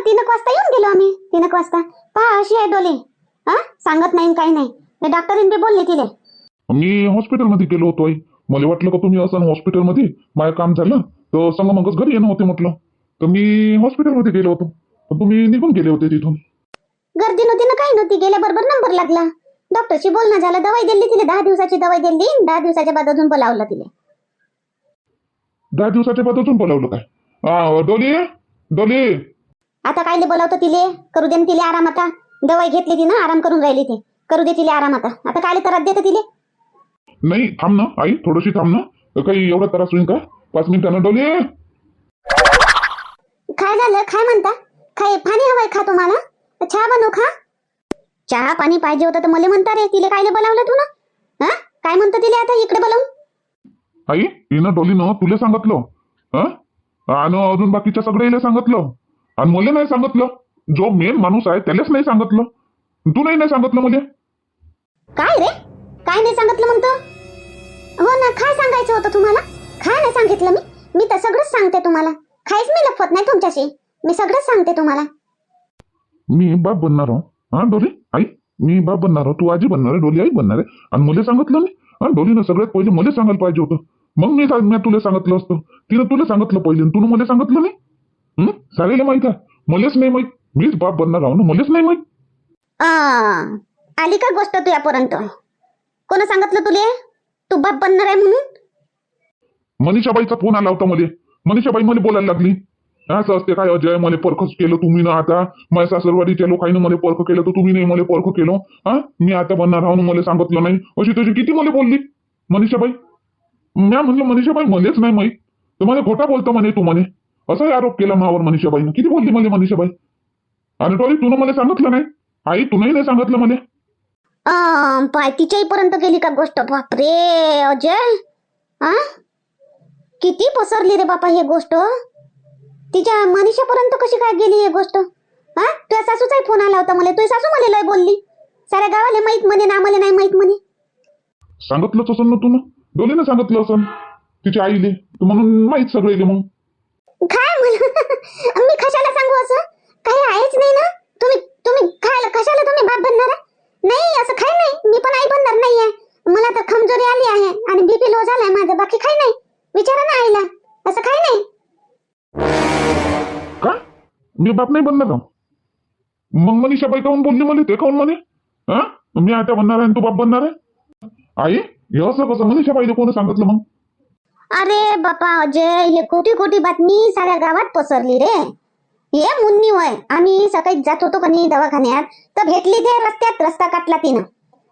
3 वाजता येऊन गेलो आम्ही. 3 वाजता. पहा अशी आहे डोली. सांगत नाही काही नाही. डॉक्टरीन बी बोलली तिले. मी हॉस्पिटलमध्ये गेलो होतो आई. मला वाटलं का तुम्ही असं हॉस्पिटलमध्ये माझं काम झालं तर संग मगच घरी येणं होते म्हटलं. तर मी हॉस्पिटलमध्ये गेलो होतो तर तुम्ही निघून गेले होते तिथून. गर्दी नव्हती ना काही नव्हती. गेल्याबरोबर नंबर लागला. डॉक्टरशी बोलणं झालं. दवाई दिली तिने. 10 दिवसाची दवाई दिली. 10 दिवसाच्या बाद अजून बोलावलं तिले. 10 दिवसाच्या बाद अजून बोलावलं काय? डोली डोली. आता कायले बोलावतो तिले. करू दे ना तिले आराम आता. दवाई घेतली ती ना, आराम करून राहिली ती. करू दे तिले आराम आता. आता कायले त्रास देते तिले. नाही थांब ना आई, थोडीशी थांब ना. काही एवढा त्रास होईल का? 5 मिनिटानं डोली. काय झालं? काय म्हणता? काय पाणी हवंय का तुम्हाला? चहा बनवू का? चहा पाणी पाहिजे होतं तर मला म्हणता रे. तिले कायले बोलावलं तू ना? काय म्हणतं तिले आता इकडे बोलावून? आई हिनं डोलीनं तुला सांगितलं आणि अजून बाकीच्या सगळ्याला सांगितलं आणि मला नाही सांगितलं. जो मेन माणूस आहे त्यालाच नाही सांगितलं. तू नाही सांगितलं मला. काय रे? काय नाही सांगितलं म्हणतो? हो ना, काय सांगायचं होतं तुम्हाला? काय नाही सांगितलं मी? मी तर सगळंच सांगते तुम्हाला. काहीच मी लपवत नाही तुमच्याशी. मी सगळंच सांगते तुम्हाला. मी बाप बनणार हा डोली आई. मी बाप बनणार आहे, तू आजी बनणार आहे, डोली आई बनणार आहे. आणि मला सांगितलं नाही. डोलीनं सगळ्यात पहिले मला सांगायला पाहिजे होतं. मग मी तुला सांगितलं असतं. तिनं तुला सांगितलं पहिले, तू मला सांगितलं नाही. सारेला माहित आहे, मलाच नाही माहित. मीच बाप बनणार आहो ना, मलाच नाही माहित. आली का गोष्ट तुझ्यापर्यंत? कोण सांगितलं तुले तू बाप बनणार आहे म्हणून? मनीषाबाईचा फोन आला होता मला. मनीषाबाई मला बोलायला लागली, असं असते काय अजय, मला परखच केलं तुम्ही ना. आता माझ्या सासरवाडीच्या लोकांनी मला परख केलं तर तुम्ही नाही मला परख केलं. मी आता बनणार आहो, मला सांगितलं नाही. अशी तशी किती मला बोलली मनीषाबाई. मी म्हणलं मनीषाबाई मलाच नाही माहित. तर मला खोटा बोलतो म्हणे तू म्हणे. असाही आरोप केला मावर मनीषाबाईनं. किती बोलली मला मनीषाबाई. आणि डोली तुला मला सांगितलं नाही. आई तुलाही नाही सांगितलं मला. पाय तिच्याही पर्यंत गेली का गोष्ट? बापरे अजय, किती पसरली रे बापा ही गोष्ट. तिच्या मनीषापर्यंत कशी काय गेली ही गोष्ट? तुझ्या सासूचाही फोन आला होता मला. तुझी सासू मला लय बोलली. साऱ्या गावाला माहित म्हणे ना, आम्हाला नाही माहित म्हणे. सांगितलंच असं ना तू ना. डोलीनं सांगितलं असं तिच्या आईले, म्हणून माहित सगळे. मग काय मी कशाला सांगू असं? काही आहेच नाही ना. तुम्ही खायला कशाला तुम्ही बाप बनणार आहे? नाही असं काही नाही. मी पण आई बनणार नाहीये. मला तर कमजोरी आली आहे आणि बीपी लो झालाय माझा. बाकी काही नाही. विचारा ना आईला. असं काही नाही. का मी बाप नाही बनणार? मग मनीषाबाई काहून बोलली मला? ते काहून म्हणे मी आता बनणार आहे तू बाप बनणार आहे? आई हे असं कसं? मनीषाबाईला कोण सांगितलं मग? अरे बापा अजय, हे खोटी खोटी बातमी साऱ्या गावात पसरली रे. हे मुन्नी होय. आम्ही सकाळी जात होतो का नाही दवाखान्यात, तर भेटली ते रस्त्यात. रस्ता काटला तिनं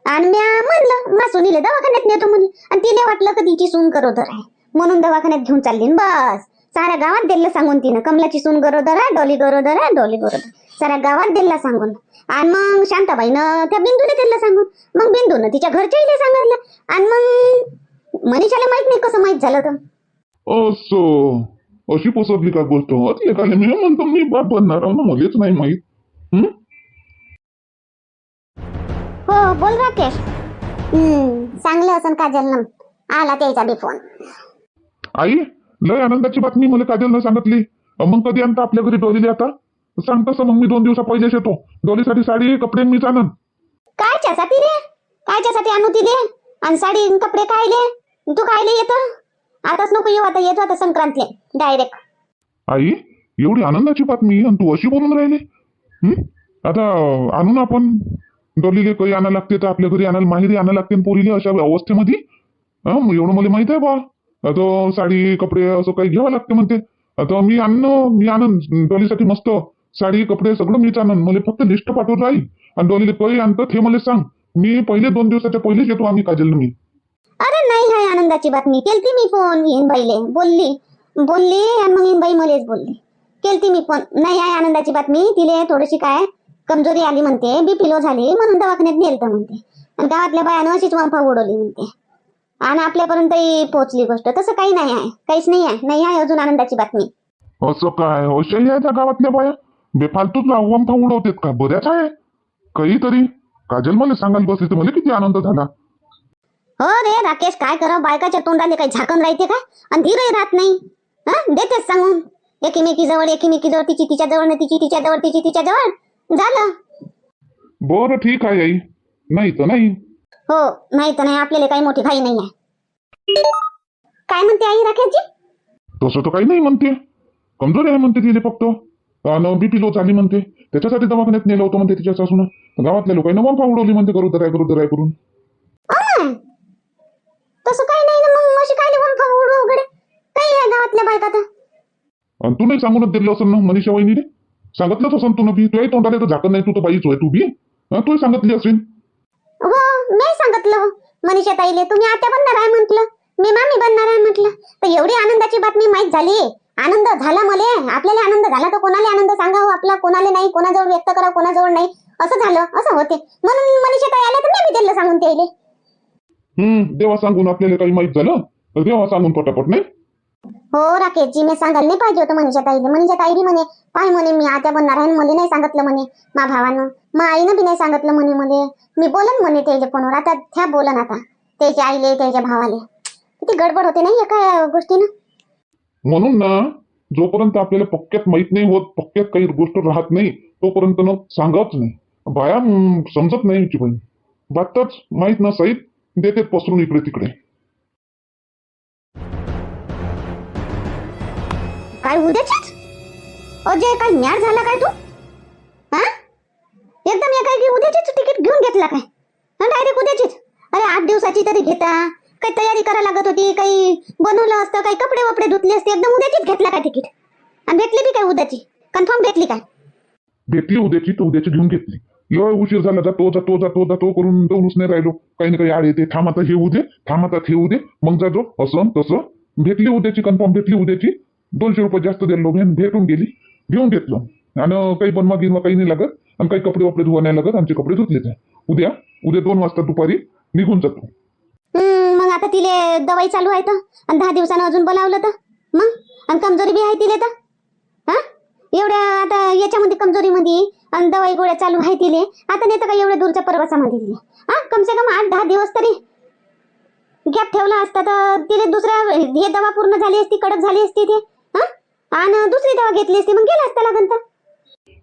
आणि मी म्हणलं मा सुनीले दवाखान्यात नेतो म्हणे. आणि तिने वाटलं का तिची सून गरोदर आहे म्हणून दवाखान्यात घेऊन चालली. बस साऱ्या गावात दिलं सांगून तिनं, कमलाची सून गरोदर आहे, डोली गरोदर आहे, डोली गरोदर. साऱ्या गावात दिलं सांगून. आणि मग शांताबाईनं त्या बिंदूने दिलं सांगून. मग बिंदूनं तिच्या घरच्याही सांगितलं. आणि मग मनीषाला माहित नाही कसं माहित झालं तर. असं अशी पसरली का गोष्ट? मी म्हणतो मी बाप बनणार आहो ना, मलाच नाही माहित. हो बोल राकेश. चांगलं असं काजल आला त्याचा बी फोन. आई लय आनंदाची बातमी मला काजलनं सांगितली. मग कधी आणता आपल्या घरी डोलीला? आता सांग तसं मग मी 2 दिवसा पहिलेच येतो. डोलीसाठी साडी कपडे मीच आणन. कायच्यासाठी रे? कायच्यासाठी आणू तिले? आणि साडी कपडे कायले? तू कायले येतो? आताच नको येऊ. आता येतो आता संक्रांतले डायरेक्ट. आई एवढी आनंदाची बातमी आणि तू अशी बोलून राहिली. आता आणू ना आपण. डोलीले काही आणायला लागते तर आपल्या घरी आणायला, माहेरी आणायला लागते पोरीले अशा अवस्थेमध्ये. एवढं मला माहित आहे बा. आता साडी कपडे असं काही घ्यावं लागते म्हणते. आता मी आणन डोलीसाठी मस्त साडी कपडे सगळं मीच आणन. मला फक्त लिस्ट पाठवून राहील. आणि डोलीले काही आणतं हे मला सांग. मी पहिले 2 दिवसाच्या पहिलेच येतो. आम्ही काजल मी. अरे नाही आहे आनंदाची बातमी. केलती मी फोन हिनबाईले. बोलली आणि मग हिनबाई मलेच बोलली. केलती मी फोन. नाही आहे आनंदाची बातमी. तिले थोडीशी काय कमजोरी आली म्हणते, बीपी लो झाली म्हणून दवाखान्यात नेलतं म्हणते. आणि गावातल्या बायानं अशीच वांफा उडवली म्हणते. आणि आपल्यापर्यंतही पोहोचली गोष्ट. तसं काही नाही आहे. काहीच नाही आहे. नाही आहे अजून आनंदाची बातमी. असं काय अशाही आहे त्या गावातल्या बाया? बेफालतूच वंफा उडवतेत का? बऱ्याच आहे काहीतरी. काजल मला सांगायला बसली तर मला किती आनंद झाला. हो रे राकेश, काय करावं? बायकाच्या तोंडाने काही झाकण राहते का? आणि धीरही राहत नाही. देतेच सांगून. एकीमेकीजवळ तिची तिच्याजवळ न तिची तिच्याजवळ तिची तिच्याजवळ झालं. बरं ठीक आहे आई, नाही तर नाही. हो, नाही तर नाही, आपल्याला काही मोठी घाई नाही आहे. काय म्हणते आई राकेशजी? तसं तर काही नाही म्हणते, कमजोरी आहे म्हणते तिने फक्त, आणि बीपी लो झाली म्हणते, त्याच्यासाठी दवाखान्यात नेलं होतं म्हणते तिच्या सासून. गावातल्या लोकांना बंफा उडवली म्हणते गरोदर आहे करून. अं, तसं काही नाही ना, मग अशी काय लिहून उडू उघडे काही आहे गावातल्या बायका तर. आणि तू नाही सांगूनच दिलं असं ना मनीषा वहिनीने, सांगितलंच असं तू बी, तुही तोंडाला तर झाकत नाही, तू तर बाईच होय तू बी, तू सांगितली असेल. हो, मी सांगितलं हो मनीषा ताईले, तुम्ही आत्या बनणार आहे म्हटलं, मी मामी बनणार आहे म्हटलं. तर एवढी आनंदाची बातमी माहीत झाली, आनंद झाला मले. आपल्याला आनंद झाला तर कोणाला आनंद सांगावं आपला, कोणाला नाही, कोणाजवळ व्यक्त करावं, कोणाजवळ नाही, असं झालं, असं होते. म्हणून मनीषा ताई आल्या तर मी बी दिलं सांगून त्याले. देवा सांगून आपल्याला काही माहित झालं तर देवा सांगून पटापट नाही. हो राकेशजी, मी सांगायला नाही पाहिजे होतं मनीषा ताईले. मनीषा ताई बी म्हणे पाय म्हणे मी आत्या बनणार आहे, मला नाही सांगितलं म्हणे मा भावानं, मा आईनं बी नाही सांगितलं म्हणे मला. मी बोलन म्हणे त्याच्या फोनवर, आता त्या बोलन आता त्याच्या आईले त्याच्या भावाले. किती गडबड होते नाही एका गोष्टीनं. म्हणून ना, जोपर्यंत आपल्याला पक्क्यात माहित नाही होत, पक्क्यात काही गोष्ट राहत नाही, तोपर्यंत ना सांगत नाही. बाया समजत नाही हिची बहीण, बातच माहित ना सहित देते पसरून इकडे तिकडे. काय उद्याचीच अजय, काय न्यार झाला काय तू? हा, एकदम एका उद्याचीच तिकीट घेऊन घेतला काय? डायरेक्ट उद्याचीच? अरे 8 दिवसाची तरी घेता, काही तयारी करा लागत होती, काही बनवलं असतं, काही कपडे वपडे धुतले असते, एकदम उद्याचीच घेतला काय तिकीट? आणि भेटली बी काय उद्याची? कन्फर्म भेटली काय? भेटली उद्याची तर उद्याची घेऊन घेतली. एवढा उशीर झाला, जातो करून जाऊनच नाही राहिलो. काही ना काही आड येते, थांब आता हे होऊ दे, थांब आता हे होऊ दे, मग जातो असं तसं. भेटली उद्याची, कन्फर्म भेटली उद्याची. 200 रुपये जास्त दिलो, भेटून गेली, घेऊन घेतलो. आणि काही बनवा गिनवा काही नाही लागत, आणि काही कपडे वपडे धुवा नाही लागत, आमचे कपडे धुतले ते. उद्या 2 वाजता दुपारी निघून जातो. मग आता तिले दवाई चालू आहे तर, आणि 10 दिवसानं अजून बोलावलं तर मग, आणि कमजोरी बी आहे तिले तर. हा, एवढ्या आता याच्यामध्ये कमजोरीमध्ये आणि दवाई गोळ्या चालू आहे तिले, आता नाही तर काय एवढ्या दूरच्या प्रवासामध्ये तिले. हा, कमसे कम 8-10 दिवस तरी गॅप ठेवला असता तर तिले दुसऱ्या हे दवा पूर्ण झाली असती, कडक झाली असती ते. हा, आणि दुसरी दवा घेतली असती, मग गेला असता लागन तर.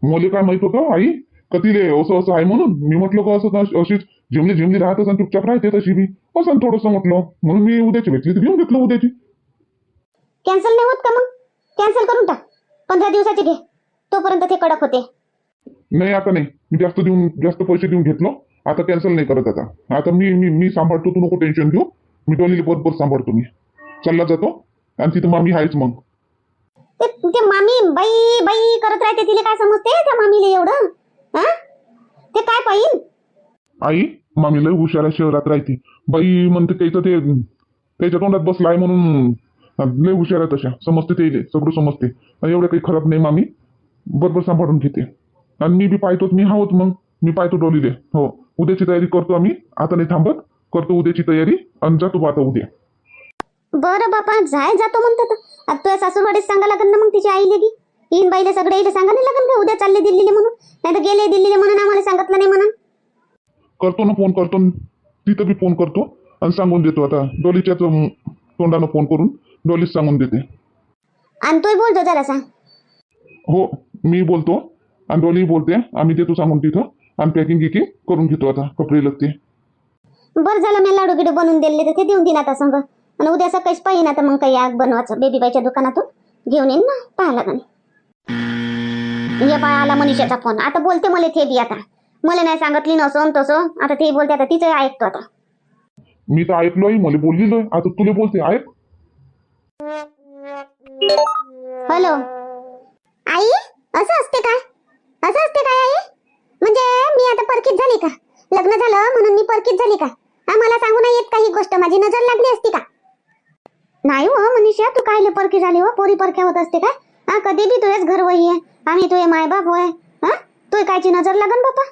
मला काय माहित होतं आई का तिले असं आहे म्हणून. मी म्हटलं का असं अशीच झिमली राहत असं चुपचाप राहते तशी बी, असं थोडंसं म्हटलं, म्हणून मी उद्याची भेटली तर घेऊन घेतलं उद्याची. कॅन्सल नाही होत का मग? कॅन्सल करून टाक, 15 दिवसाची घे, तोपर्यंत ते कडक होते. नाही आता नाही, मी जास्त पैसे देऊन घेतलो, आता कॅन्सल नाही करत. आता मी सांभाळतो, तू नको टेन्शन घेऊ. मी डोलीला बरोबर सांभाळतो. मी चालला जातो, आणि तिथं मामी आहेच. मग ते मामी बाई बाई करत राहते, तिला काय समजते त्या मामीला एवढं? हा, ते काय पाहिजे? आई मामी लय हुशार आहे, शहरात राहते बाई म्हणते, त्याच्या तोंडात बसलाय म्हणून लय हुशार आहे, तशा समजते ते सगळं समजते. एवढं काही खराब नाही, मामी बरोबर सांभाळून घेते. आणि मी बी पाहतोच, मी हावत, मग मी पाहतो डोलीले. हो, उद्याची तयारी करतो आम्ही, आता नाही थांबत, करतो उद्याची तयारी, आणि जातो आता उद्या. बरं बापा, जातो म्हणतो तर आता तुझ्या सासूबाईच सांगा लागेल ना मग, तिची आईले की इन बाईले सगळे इले सांगा नाही लागेल का उद्या चालले दिल्लीले म्हणून, नाही तर गेले दिल्लीले म्हणून, आम्हाला सांगितलं नाही म्हणून. करतो ना फोन, करतो तिथं बी फोन करतो, आणि सांगून देतो. आता डोलीच्याच तोंडानं फोन करून डोलीच सांगून देते. आणि तोही बोलतो जरा सांग. हो, मी बोलतो आणि डोली बोलते, आम्ही देतो सांगून तिथं, आणि पॅकिंग गिकिंग करून घेतो आता, कपडे लागते. बरं झालं, मी लाडू गिडू बनवून दिले तर ते देऊन देईन आता संग. आणि उद्या सकाळीच पाहिजे आता मग काही आग बनवायचं, बेबीबाईच्या दुकानातून घेऊन येईन ना, पाहायला लागेल. ये बाय आला मनीषाचा फोन, आता बोलते मला ते बी. आता मला नाही सांगितली नसं तसं, आता ते बोलते, आता तिचं ऐकतो आता. मी तर ऐकलोय, मला बोललेलोय, आता तुला बोलते, ऐक. हॅलो आई, असं असते काय? असं असते काय आई? म्हणजे मी आता परकीत झाली का? लग्न झालं म्हणून मी परकीत झाली का? मला सांगू नाही येत काही गोष्ट, माझी नजर लागली असती का? नाही हो मनीषा, तू कायले परकी झाली हो? पोरी परक्या होत असते काय? हा, कधी बी तुझेच घर वही आहे, आम्ही तुझे मायबाप होय. हा, तू कायची नजर लागन बापा?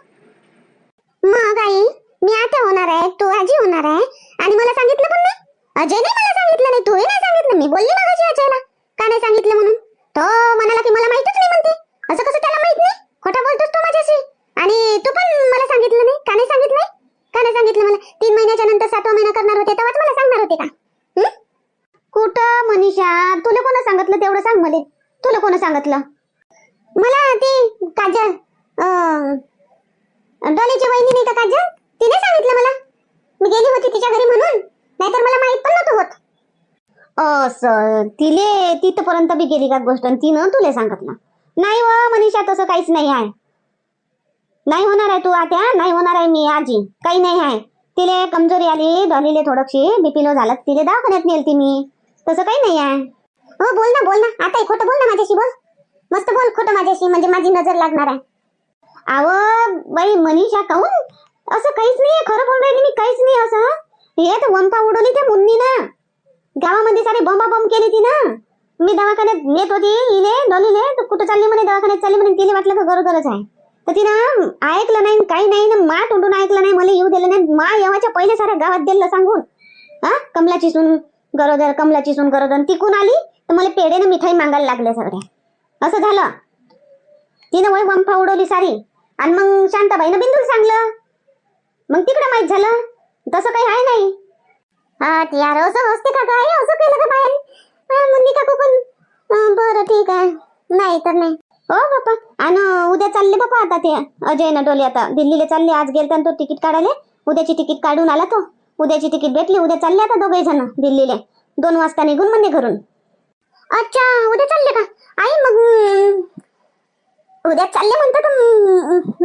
मग आई, मी आता होणार आहे, तू आजी होणार आहे, आणि मला सांगितलं पण नाही? अजय नाही मला सांगितलं, नाही तूही नाही सांगितलं. मी बोलली मगाशी अजयला का नाही सांगितलं म्हणून, तो म्हणाला की मला माहितच नाही म्हणते. असं कसं त्याला माहित नाही? खोटा बोलतोस तो माझ्याशी. आणि तू पण मला सांगितलं नाही का? नाही सांगितलं, का नाही सांगितलं मला? 3 महिन्याच्या नंतर 7वा महिना करणार होते तेव्हाच मला सांगणार होते का? कुठं मनीषा, तुला कोण सांगितलं तेवढं सांग मला, तुला कोण सांगितलं? सांगितलं? मला ती काजल डॉलीची वहिनी नाही का काजल, तिने सांगितलं मला. मी गेली होती तिच्या घरी म्हणून, नाहीतर मला माहित पण नव्हतं होत. असं तिले तिथपर्यंत बी गेली का गोष्ट आणि तिनं तुले सांगितलं? नाही व मनीषा, तसं काहीच नाही आहे. नाही होणार आहे तू आत्या, नाही होणार आहे मी आजी, काही नाही आहे. तिले कमजोरी आली, डॉलीले थोडीशी बीपी लो झालं, तिले दवाखान्यात नेलती मी. तसं काही नाही आहे. हो बोल ना आता खोटं बोल ना माझ्याशी, बोल मस्त बोल खोटं माझ्याशी, म्हणजे माझी नजर लागणार आहे. आव बाई मनीषा, काहून असं काहीच नाही, खरं बोल राहिली मी, काहीच नाही असं. हे तर वंपा उडवली त्या मुन्नी ना, गावामध्ये सारे बंबाबंब केली ती ना. मी दवाखान्यात नेत होती इले डॉलीले, तर कुठं चालली म्हणे, दवाखान्यात चालली म्हणे. तिला वाटलं का गरोदरच आहे, तर तिनं ऐकलं नाही, काही नाही ना, मा तोंडून ऐकलं नाही, मला येऊ दिलं नाही. मा येवाच्या पहिले साऱ्या गावात दिलं सांगून, हा कमलाची सून गरोदर, कमलाची सून गरोदर. तिकून आली तर मला पेढे मिठाई मागायला लागले सगळे. असं झालं, तिनं वय वंफा उडवली सारी. आणि मग शांताबाईनं बिंदूला सांगलं, मग तिकडे माहित झालं. तसं काही आहे नाही. हा यार, असं असते का काय, असं केलं का बाहेर मुन्नी काकू पण? बरं ठीक आहे, नाही तर नाही. हो बापा, आणि उद्या चालले बापा आता ते अजय ना डोले, आता दिल्लीला चालले. आज गेलता तो तिकीट काढायला, उद्याची तिकीट काढून आला तो. उद्याची तिकीट भेटली, उद्या चालले आता दोघे जण दिल्लीला. 2 वाजता निघून म्हणजे घरून. अच्छा, उद्या चालले का आई? मग उद्या चालले म्हणतो तर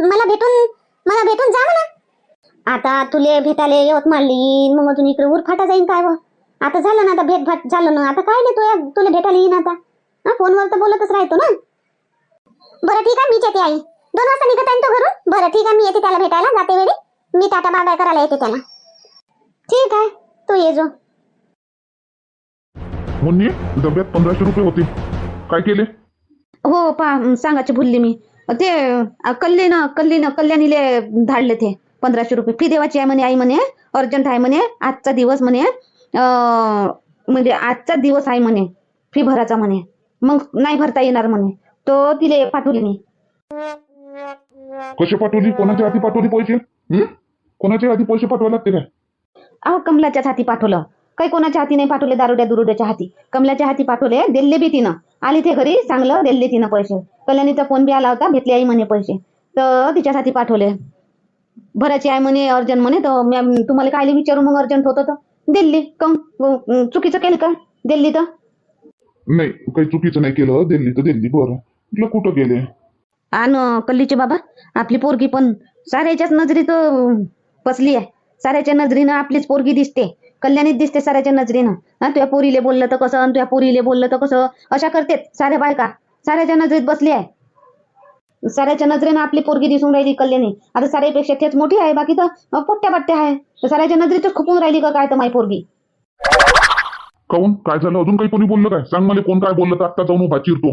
मला भेटून जा म्हणा. आता तुले भेटायला यवतमाळला येईन, मग अजून इकडे उरफाटा जाईन काय व. आता झालं ना, आता भेट झालं ना, आता काय नाही तुला भेटायला येईन आता. फोनवर तर बोलतच राहतो ना. बरं ठीक आहे, मीच येते आई. 2 वाजता निघत आहे तो घरून. बरं ठीक आहे, मी येते त्याला भेटायला, जाते वेळी मी टाटा बाय बाय करायला येते त्याला. ठीक आहे, तू ये जो. मुन्नी, डब्यात 1500 रुपये होते, काय केले? हो सांगायची भुलली मी. ते कल्याणीले धाडले ते 1500 रुपये. फी देवाची आहे म्हणे आई, म्हणे अर्जंट आहे म्हणे, आजचा दिवस म्हणे, म्हणजे आजचा दिवस आहे म्हणे, फी भरायचा म्हणे, मग नाही भरता येणार म्हणे. तो तिले पाठवली मी. कसे पाठवली, कोणाच्या हाती पाठवली पैसे? कोणाच्या हाती पैसे पाठवायला लागते काय? अहो कमलाच्याच हाती पाठवलं, काही कोणाच्या हाती नाही पाठवले, दारुड्याच्या हाती. कमलाच्या हाती पाठवले, दिल्ले बी तिनं. आली ते घरी, चांगलं दिल्ले तिनं पैसे. कल्याणीचा फोन बी आला होता, भेटली आई म्हणे पैसे, तर तिच्याच हाती पाठवले. भरायची आहे म्हणे, अर्जंट म्हणे. तर मी तुम्हाला काय विचारू, मग अर्जंट होतं तर दिल्ली. चुकीचं केलं का दिल्ली? तर नाही, काही चुकीचं नाही केलं. दिल्ली तर दिल्ली. बरं, म्हटलं कुठं गेले? आणि कल्लीचे बाबा, आपली पोरगी पण साऱ्याच्याच नजरीत बसली आहे. साऱ्याच्या नजरीनं आपलीच पोरगी दिसते, कल्याणीत दिसते साऱ्याच्या नजरीनं. तुझ्या पोरीले बोललं तर कसं, तुझ्या पोरीले बोललं तर कसं, अशा करतेत साऱ्या बायका. साऱ्याच्या नजरीत बसली आहे, साऱ्याच्या नजरेनं आपली पोरगी दिसून राहिली कल्याणी. आता साऱ्यापेक्षा तेच मोठी आहे, बाकी तर पोट्ट्या पट्ट्या आहे. तर साऱ्याच्या नजरेतच खुपून राहिली का काय तर माई पोरगी. काऊन, काय झालं? अजून काही कोणी बोललं काय? सांग मला, कोण काय बोललं तर आत्ता जाऊन उभा चिरतो.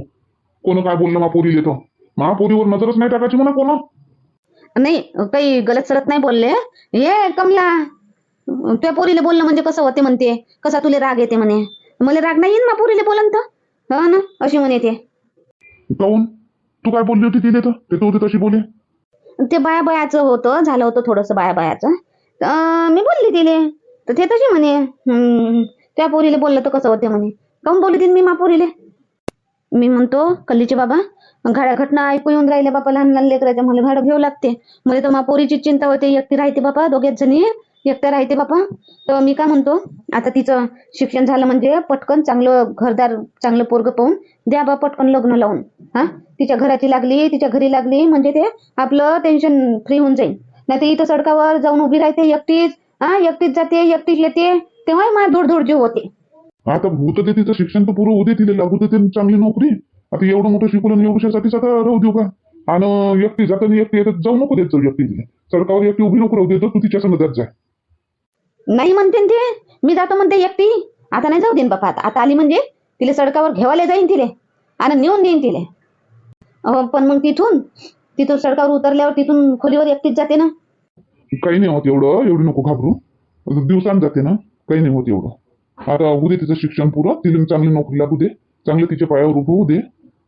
कोण काय बोललं महापोरीले? तो महापोरीवर नजरच नाही टाकायची म्हणा कोण. नाही, काही गलत सरत नाही बोलले. हे कमला, त्या पोरीले बोललं म्हणजे कसं होते म्हणते, कसा तुले राग येते म्हणे. मला राग नाही येईन मा पोरीले बोलन तर, हो ना, अशी म्हणे ते. काऊन, तू काय बोलली होती तिथे? तर ते होते तशी बोले. ते बायाचं होतं, झालं होतं थोडंसं बायाचं. मी बोलली तिले, तर ते तशी म्हणे त्या पोरीले बोललं तर कसं होते म्हणे. काऊन बोलली तिने मी मा पोरीले? मी म्हणतो कल्लीचे बाबा, घड्या घटना ऐकू येऊन राहिले बापा, लहान लहान लेकराच्या मला भाडं घेऊ लागते. मला तर मा पोरीची चिंता होते, एकटी राहते बापा, दोघेच जणी एकट्या राहते बापा. तर मी काय म्हणतो, आता तिचं शिक्षण झालं म्हणजे पटकन चांगलं घरदार, चांगलं पोरग पाहून द्या बा, पटकन लग्न लावून. तिच्या घराची लागली, तिच्या घरी लागली म्हणजे ते आपलं टेन्शन फ्री होऊन जाईल. नाही तर इथं सडकावर जाऊन उभी राहते एकटीच, एकटीच जाते, एकटीच येते, तेव्हा मा धूड जीव होते. आता भूत ते तिचं शिक्षण तर पुरं होऊ दे, तिला लागू दे चांगली नोकरी. आता एवढं मोठं शिकवलं, एवढ्यासाठी सगळं राहू देऊ का? आणि एकटी जाताना एकटी येतात जाऊ नको देत जाऊ, एकटी तिला सडकावर एकटी उभी नको राहू देत, तू तिच्या संग जात जाय. नाही म्हणते ते, मी जातो म्हणते एकटी. आता नाही जाऊ देईन बापा, आता आली म्हणजे तिला सडकावर घेवायला जाईन तिले आणि नेऊन देईन तिले. पण मग तिथून सडकावर उतरल्यावर तिथून खोलीवर एकटीच जाते ना. काही नाही होत एवढं, एवढी नको घाबरू, दिवसांत जाते ना, काही नाही होत एवढं. आता होऊ दे तिचं शिक्षण पुरं, तिला चांगली नोकरी लागू दे, चांगलं तिच्या पायावर उभं होऊ दे,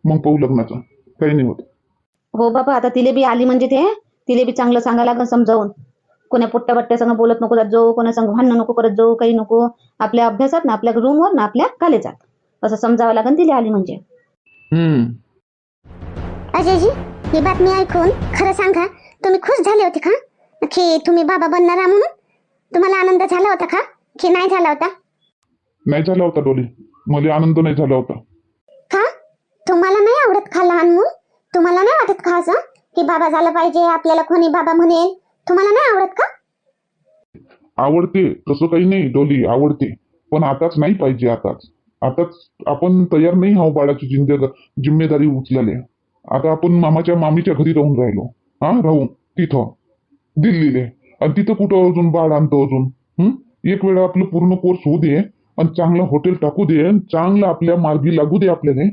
मग पाहू लग्नाचं, काही नाही होत. हो बाबा, आता तिले बी आली म्हणजे तिले बी चांगलं सांगायला लागेल समजावून. कोणा पोट्ट्या बट्ट्या संग बोलत नको जात जाऊ, कोणा संग भांडण नको करत जाऊ, काही नको. आपल्या अभ्यासात ना, आपल्या रूमवर ना, आपल्या कॉलेजात असं समजावं लागेल तिला आली म्हणजे. अजयजी, ही बातमी ऐकून खरं सांगा, तुम्ही खुश झाले होते का की तुम्ही बाबा बनणार आहात म्हणून? तुम्हाला आनंद झाला होता का की नाही झाला होता? नाही झाला होता डोली, मला आनंद नाही झाला होता. का? तुम्हाला नाही आवडत का लहान मूल? तुम्हाला नाही वाटत का असं की बाबा झालं पाहिजे, आपल्याला कोणी बाबा म्हणेल? तुम्हाला नाही आवडत का? आवडते तसं काही नाही डोली, आवडते, पण आताच नाही पाहिजे. आताच आपण तयार नाही आहो बाळाची जिम्मेदारी उचलायला. आता आपण मामाच्या मामीच्या घरी राहून राहिलो, राहू तिथं दिल्लीले, आणि तिथं कुठं अजून बाळ आणतो अजून? एक वेळा आपलं पूर्ण कोर्स होऊ दे आणि चांगलं हॉटेल टाकू दे आणि चांगलं आपल्या मार्गी लागू दे आपल्याला,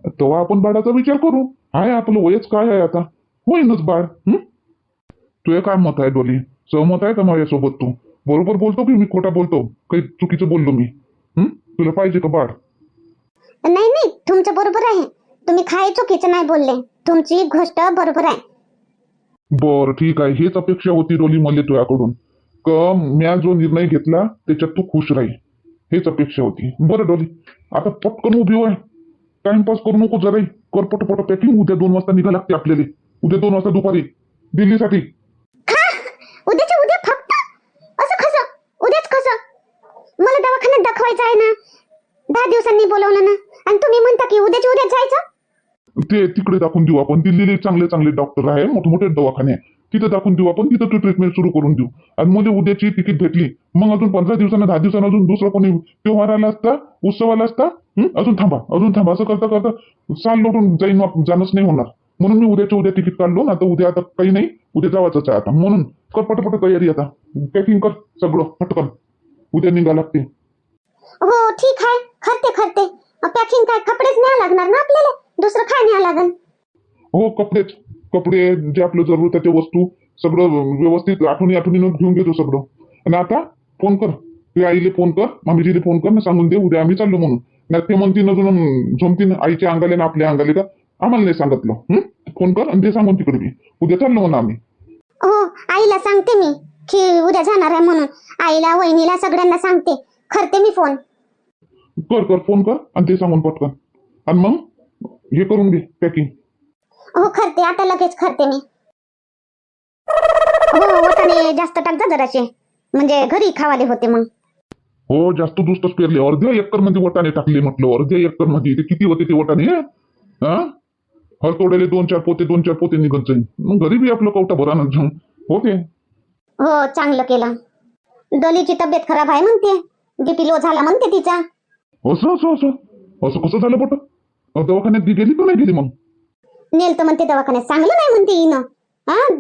तेव्हा आपण बाळाचा विचार करू. हाय आपलं वयच काय आहे आता, होईनच बाळ. तुझं काय मत आहे डोली? सहमत आहे का माझ्यासोबत? तू बरोबर बोलतो की मी खोटा बोलतो? काही चुकीचं बोललो मी? तुला पाहिजे का बाळ? नाही नाही, तुमचं बरोबर आहे. तुम्ही काय चुकीचं नाही बोलले, तुमची गोष्ट बरोबर आहे. बरं ठीक आहे, हेच अपेक्षा होती डोली मला तुझ्याकडून, का म्या जो निर्णय घेतला त्याच्यात तू खुश राहील, हेच अपेक्षा होती. बरं डोली, आता पटकन उभी होय, टाइमपास करू नको जराही, कर पटपट पॅकिंग. उद्या 2 वाजता निघा लागते आपल्याला, उद्या 2 वाजता दुपारी दिल्लीसाठी. उद्याच्या उद्या फक्त? असं कसं? उद्याच कसं? मला दवाखान्यात दाखवायचं आहे ना, 10 दिवसांनी बोलवलं ना, आणि तुम्ही म्हणता की उद्याच्या उद्या जायचं? ते तिकडे दाखवून देऊ आपण, दिल्लीला चांगले चांगले डॉक्टर आहे, मोठमोठे दवाखाने आहे, तिथे दाखवून देऊ आपण, तिथं ट्रीटमेंट सुरू करून देऊ. आणि मध्ये उद्याची तिकीट भेटली, मग अजून 15 दिवसांना 10 दिवसांना अजून दुसरा कोणी त्योहार आला असता, उत्सव आला असता, अजून थांबा असं करता करता साल लोटून जाईन, जाणंच नाही होणार. म्हणून मी उद्याच्या उद्या तिकीट काढलो. आता उद्या आता काही नाही, उद्या जावाच आहे आता. म्हणून कर पटपट तयारी, आता पॅकिंग कर सगळं पटकन, उद्या निघा लागते. हो ठीक आहे, करते. पॅकिंग काय, कपडेच न्याय लागणार ना आपल्याला, दुसरं काय न्याय लागन? हो कपडे जे आपलं जरूरत आहे ते वस्तू सगळं व्यवस्थित आठवणीनं घेऊन घेतो सगळं. आणि आता फोन कर, तुझ्या आईले फोन कर, मामीजीले फोन कर ना, सांगून दे उद्या आम्ही चाललो म्हणून. नाही ते म्हणतील अजून झोमतीन आईच्या अंगाले ना आपल्या अंगाले, का आम्हाला नाही सांगितलं. फोन कर आणि ते सांगून तिकडे मी उद्या चाललो म्हणून आम्ही. हो, आईला सांगते मी की उद्या जाणार आहे म्हणून. आईला, वहिनीला, सगळ्यांना सांगते, करते मी फोन. कर फोन कर आणि ते सांगून पटकन, आणि मग हे करून घे पॅकिंग. हो करते, आता लगेच करते मी. हो, वाटाणे जास्त टाक जा जराशे, म्हणजे घरी खावाले होते मग. हो जास्त दुस्तच पेरले, अर्ध्या एकर मध्ये वटाणे टाकले म्हटलं, अर्ध्या एकर मध्ये. ते किती होते ते वटाणे? हर तोड्याले 2-4 पोते निघत जाईल, मग घरी बी आपलं कवटा भरा होते. हो, चांगलं केलं. डोलीची तब्येत खराब आहे म्हणते, बीपी लो झाला म्हणते तिचा. असं कसं झालं बट? दवाखान्यात गेली तर नाही गेली मग? नेल तर म्हणते दवाखान्यात, चांगलं नाही म्हणते हिनं.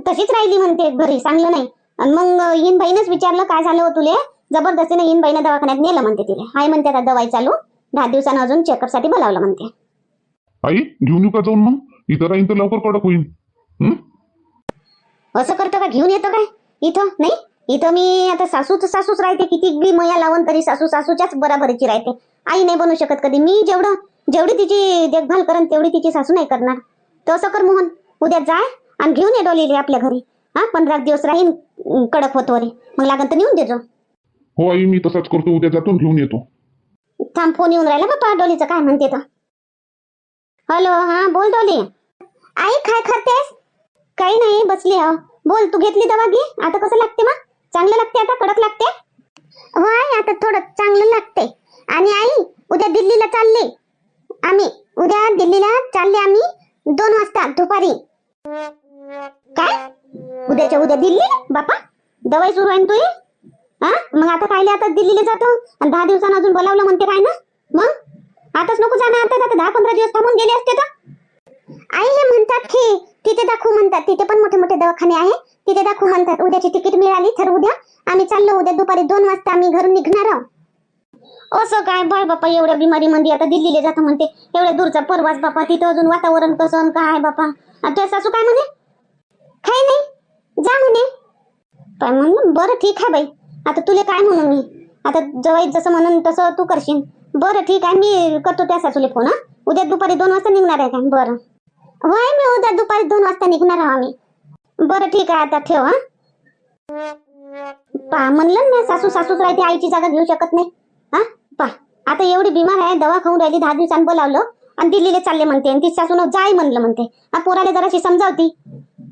तशीच राहिली म्हणते घरी, चांगलं नाही. आणि मग हिनबाईनच विचारलं काय झालं हो तुले, जबरदस्तीने हिनबाईनं दवाखान्यात नेलं म्हणते तिला. आई म्हणते आता दवाई चालू, 10 दिवसानं अजून चेकअप साठी बोलावलं म्हणते. आई घेऊन येऊ का जाऊन? मग इथं राहीन तर लवकर कडक होईल. असं करतो का, घेऊन येतो काय? इथं नाही, इथं मी आता सासूच राहते, किती बी मया लावून तरी सासूच्याच बराबरीची राहते. आई नाही बनू शकत कधी. मी जेवढी तिची देखभाल करन तेवढी तिची सासू नाही करणार. तसं कर मोहन, उद्या जाय आणि घेऊन ये डोलीले आपल्या घरी. 15 दिवस राहीन कडक होतो रे, मग लागन तर नेऊन देजो. हो आई, मी तसाच करतो, उद्या जातो घेऊन येतो. थांब, फोन येऊन राहिला बाप्पा, डोलीचं काय म्हणते तर. हॅलो, बोल डोली. आई काय करतेस? काही नाही, बसली आहो. बोल, तू घेतली दवा घे. आता कसं लागते मग? चांगलं लागते आता, कडक लागते? हो आई, आता थोडं चांगलं लागते. आणि आई, उद्या दिल्लीला चालले आम्ही. 2 वाजता दुपारी. काय? उद्याच्या उद्या दिल्ली बापा? दवाई सुरू आहे तुझी? मग आता कायले आता दिल्लीला जातो आणि 10 दिवसांना अजून बोलावलं म्हणते काय ना? मग आताच नको जाणार, आता 10-15 दिवस थांबून गेले असते तर. आई हे म्हणतात की तिथे दाखवू म्हणतात, तिथे पण मोठे मोठे दवाखाने आहे, तिथे दाखवू म्हणतात. उद्याची तिकीट मिळाली तर उद्या आम्ही चाललो. उद्या दुपारी 2 वाजता आम्ही घरून निघणार आहोत. असं काय बाय बापा, एवढ्या बिमारीमध्ये आता दिल्लीला जातो म्हणते, एवढ्या दूरचा परवास बापा. तिथं अजून वातावरण कसं काय बापा? आता सासू काय म्हणे? काही नाही, जा म्हणे. काय म्हणून? बरं ठीक आहे बाई, आता तुला काय म्हणू मी? आता जवाई जसं म्हणून तसं तू करशील. बरं ठीक आहे, मी करतो त्या सासूले फोन. उद्या दुपारी 2 वाजता निघणार आहे का? बरं होय, मी उद्या दुपारी 2 वाजता निघणार आहो आम्ही. बरं ठीक आहे, आता ठेव. पा म्हणलं ना, सासूच राहते, आईची जागा घेऊ शकत नाही. पा आता एवढी बिमार आहे, दवा खाऊन राहिली, 10 दिवसांनी बोलावलं आणि दिल्लीला चालले म्हणते आणि ती सासून जाय म्हणलं म्हणते. हा पोराला जराशी समजावती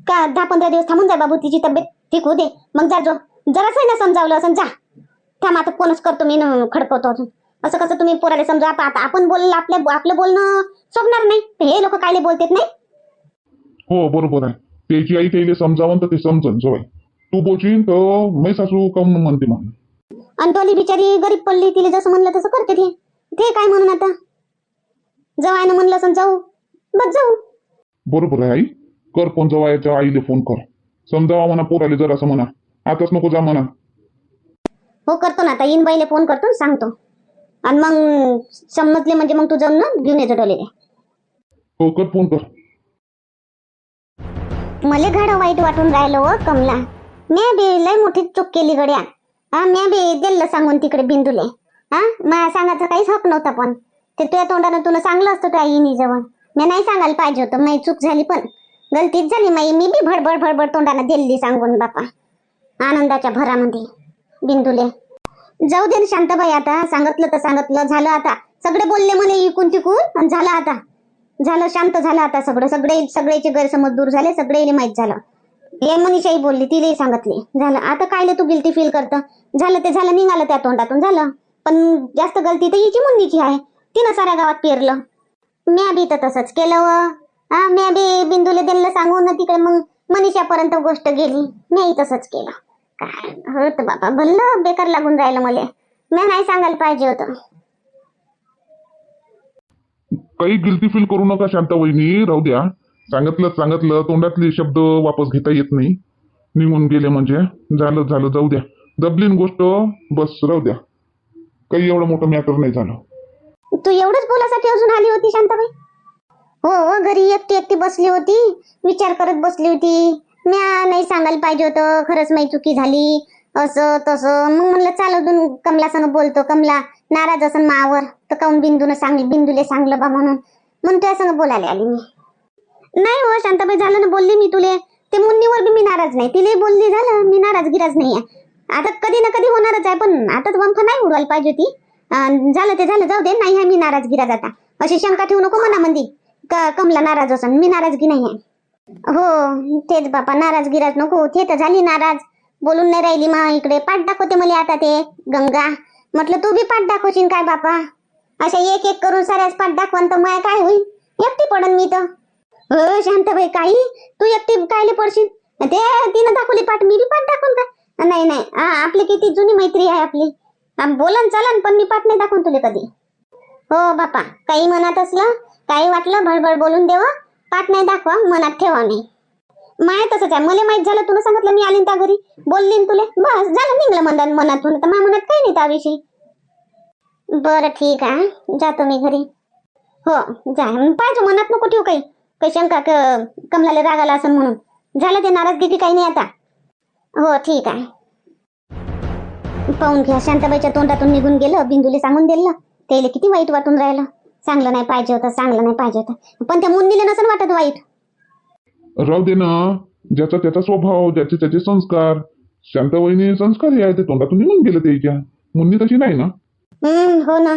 का 10-15 दिवस थांबून जाय बाबू, तिची तब्येत ठीक होऊ दे मग जा. जो जरासं ना समजावलं असं जा. थांब आता फोनच करतो मी खडकवतो अजून. असं कसं तुम्ही पोराला समजा. आता आपण बोललं आपलं बोलणं सोडणार नाही. हे लोक कायले बोलतात नाही. हो बरोबर आहे. त्याची आई त्याला समजावून तर ते समजन जवळ. तू बोलशील तर मै सासू काऊन म्हणते मग. आणि टोली बिचारी गरीब पडली, तिला जसं म्हणलं तसं करते ते काय म्हणून आता जवायनं म्हणलं असं जाऊ बस जाऊ. बरोबर आहे आई. कर फोन जवायच्या आईले फोन कर. समजावा म्हणा पोराले जरासं म्हणा. आताच नको जा म्हणा. हो करतो ना आता. इन बाईले फोन करतो आणि सांगतो. आणि मग समजले म्हणजे मग तू जाऊन ना घेऊन येतो डोलेले. हो कर फोन कर. मले घडं वाईट वाटून राहिलं व कमला. मी बी लय मोठी चूक केली गड्या. मी बी दिलं सांगून तिकडे बिंदूले. मला सांगायचं काहीच हक नव्हता. पण ते तुझ्या तोंडानं तुला सांगलं असतं त्या आईनी जवळ. मी नाही सांगायला पाहिजे होतं. माझी चूक झाली पण गलतीच झाली माई. मी बी भडबड तोंडानं दिल्ली सांगून बापा आनंदाच्या भरामध्ये बिंदूले. जाऊ दे ना शांताबाई. आता सांगितलं तर सांगितलं झालं. आता सगळे बोलले मला इकून तिकून आणि झालं. आता झालं शांत झालं. आता सगळ्याचे गैरसमज दूर झाले. सगळ्याला माहित झालं. हे मनीषाही बोलली, तिलाही सांगितली. झालं. आता कायले तू गिल्टी फील करतं. झालं ते झालं, निघालं त्या तोंडातून झालं. पण जास्त गलती तर हिची मुंडीची आहे. तिनं साऱ्या गावात पेरलं. म्या बी तर तसंच केलं व. म्या बी बिंदूला दिलं सांगून तिकडे मग मनीषापर्यंत गोष्ट गेली. मीही तसंच केलं. काय होतं बाबा, भल्लं बेकार लागून राहिलं मला. मी नाही सांगायला पाहिजे होतं. काही गिल्टी फील करू नका शांता वहिनी. राहू द्या. सांगितलं तोंडातले शब्द वापस घेता येत नाही. निघून गेले म्हणजे झालं जाऊ द्या. दबलीन गोष्ट बस राहू द्या. काही एवढं मोठं मॅटर नाही झालं. तू एवढंच बोलासाठी अजून आली होती शांताबाई? हो घरी एकटी बसली होती. विचार करत बसली होती. म्या नाही सांगायला पाहिजे होतं. खरंच माझी चुकी झाली असं तसं. मग म्हणलं चाल अजून कमलासंग बोलतो. कमला नाराज असन मावर तर काऊन बिंदूले सांगलं बा म्हणून तुझ्या संग बोलायला आली मी. नाही हो शांताबाई, झालं ना बोलली मी तुले. ते मुन्नीवर बी मी नाराज नाही. तिले बोलली झालं. मी नाराज नाही आहे. आता कधी ना कधी होणारच आहे. पण आताच वंफ नाही उडवायला पाहिजे होती. झालं ते झालं, जाऊ दे. नाही आहे मी नाराजगिराज आता. अशी शंका ठेवू नको मनामध्ये का कमला नाराज असन. मी नाराजगी नाही आहे. हो तेच बापा, नाराजगिराज नको. ते तर झाली नाराज. बोलून नाही राहिली. मा इकडे पाठ दाखवते मला आता ते गंगा. म्हटलं तू बी पाठ दाखवशील काय बापा. अशा एक करून साऱ्याच पाठ दाखवान तर माय काय होईल. एकटी पडन मी तर. हो शांताबाई, काही तू एकटी कायले पडशील. ते तिनं दाखवली पाठ, मी बी पाठ दाखवून का. नाही आपली किती जुनी मैत्री आहे आपली. बोलन चालन पण मी पाठ नाही दाखवून तुले कधी. हो बापा, काही मनात असलं काही वाटलं भडभड बोलून देवा. पाठ नाही दाखवा, मनात ठेवा नाही. माय तसंच आहे. मला माहित झालं, तुला सांगितलं मी आलीन त्या घरी बोललीन तुले, बस झालं निघलं मनातून. तर माझ्या मनात काही नाही त्याविषयी. बरं ठीक आहे, जातो मी घरी. हो जा. पाहिजे मनात नको ठेवू काही शंका कमलाला राग आला असं म्हणून. झालं ते नाराजगी काही नाही आता. हो ठीक आहे. पाहून घ्या शांताबाईच्या तोंडातून निघून गेलं. बिंदूले सांगून दिलं. त्याला किती वाईट वाटून राहिलं. सांगलं नाही पाहिजे होतं. पण त्या मुन्नीला नसन वाटत वाईट. राहू दे ना. ज्याचा त्याचा स्वभाव, ज्याचे त्याचे संस्कार. शांता वहिनी संस्कारी आहे. ते तोंडातून निघून गेलं त्याच्या. मुन्नी तशी नाही ना. हो ना.